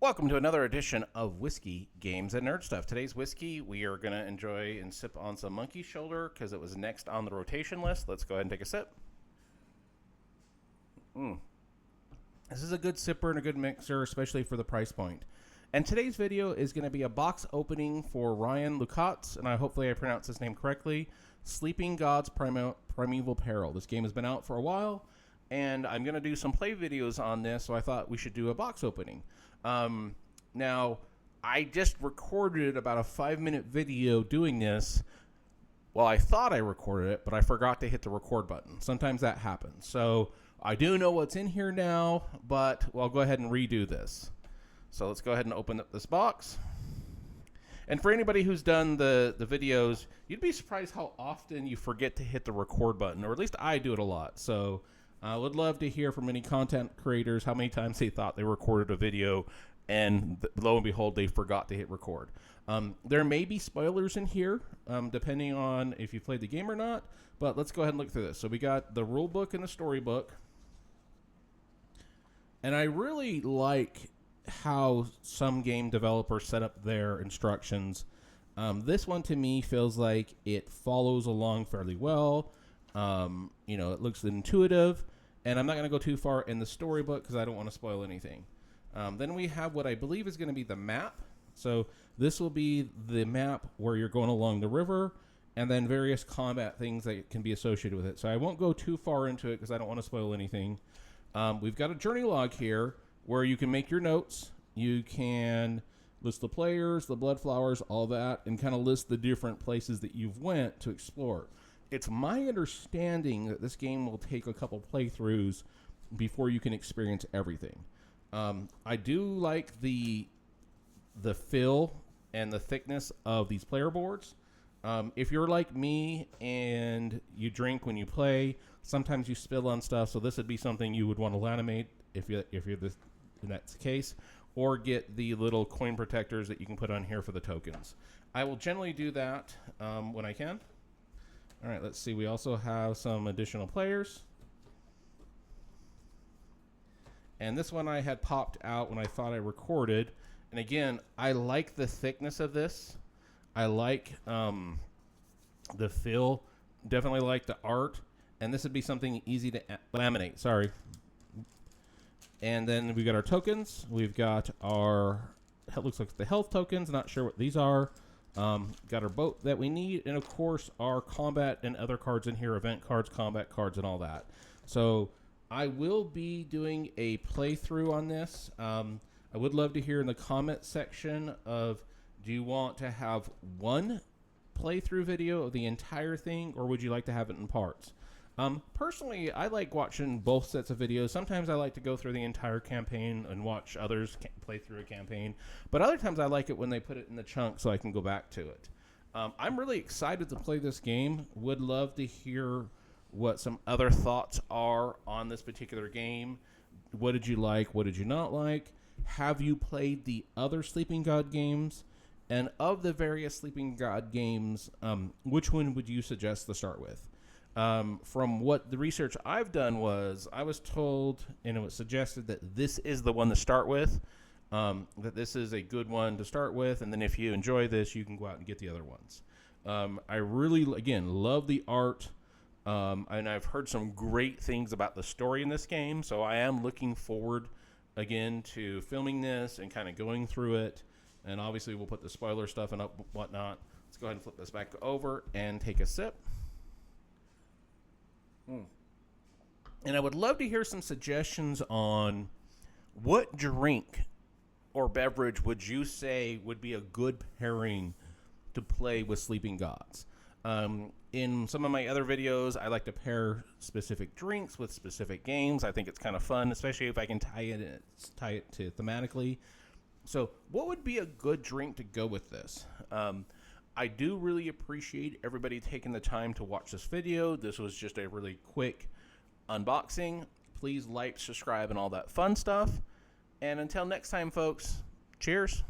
Welcome to another edition of Whiskey, Games, and Nerd Stuff. Today's whiskey, we are going to enjoy and sip on some Monkey Shoulder because it was next on the rotation list. Let's go ahead and take a sip. This is a good sipper and a good mixer, especially for the price point. And today's video is going to be a box opening for Ryan Laukat, and hopefully I pronounced his name correctly, Sleeping Gods Primeval Peril. This game has been out for a while, and I'm going to do some play videos on this, so I thought we should do a box opening. Now, I just recorded about a 5-minute video doing this. Well, I thought I recorded it, but I forgot to hit the record button. Sometimes that happens. So I do know what's in here now, but I'll go ahead and redo this. So let's go ahead and open up this box. And for anybody who's done the videos, you'd be surprised how often you forget to hit the record button, or at least I do it a lot. So I would love to hear from any content creators how many times they thought they recorded a video and lo and behold, they forgot to hit record. There may be spoilers in here, depending on if you played the game or not, but let's go ahead and look through this. So we got the rule book and the storybook. And I really like how some game developers set up their instructions. This one to me feels like it follows along fairly well. It looks intuitive, and I'm not going to go too far in the storybook because I don't want to spoil anything. Then we have what I believe is going to be the map. So this will be the map where you're going along the river, and then various combat things that can be associated with it. So I won't go too far into it because I don't want to spoil anything. We've got a journey log here where you can make your notes. You can list the players, the blood flowers, all that, and kind of list the different places that you've went to explore. It's my understanding that this game will take a couple playthroughs before you can experience everything. I do like the fill and the thickness of these player boards. If you're like me and you drink when you play, sometimes you spill on stuff, so this would be something you would want to laminate if that's the case, or get the little coin protectors that you can put on here for the tokens. I will generally do that when I can. All right, let's see. We also have some additional players. And this one I had popped out when I thought I recorded. And again, I like the thickness of this. I like the feel. Definitely like the art. And this would be something easy to laminate. Sorry. And then we've got our tokens. We've got our, it looks like the health tokens. Not sure what these are. Got our boat that we need, and of course our combat and other cards in here, event cards, combat cards, and all that. So I will be doing a playthrough on this. I would love to hear in the comment section of, do you want to have one playthrough video of the entire thing, or would you like to have it in parts? Personally, I like watching both sets of videos. Sometimes I like to go through the entire campaign and watch others play through a campaign. But other times I like it when they put it in the chunk so I can go back to it. I'm really excited to play this game. Would love to hear what some other thoughts are on this particular game. What did you like? What did you not like? Have you played the other Sleeping God games? And of the various Sleeping God games, which one would you suggest to start with? From what the research I've done was, I was told, and it was suggested that this is the one to start with, that this is a good one to start with, and then if you enjoy this, you can go out and get the other ones. I really, again, love the art, and I've heard some great things about the story in this game, so I am looking forward, again, to filming this and kind of going through it, and obviously we'll put the spoiler stuff and whatnot. Let's go ahead and flip this back over and take a sip. And I would love to hear some suggestions on what drink or beverage would you say would be a good pairing to play with Sleeping Gods. In some of my other videos, I like to pair specific drinks with specific games. I think it's kind of fun, especially if I can tie it to thematically. So what would be a good drink to go with this? I do really appreciate everybody taking the time to watch this video. This was just a really quick unboxing. Please like, subscribe, and all that fun stuff. And until next time, folks, cheers.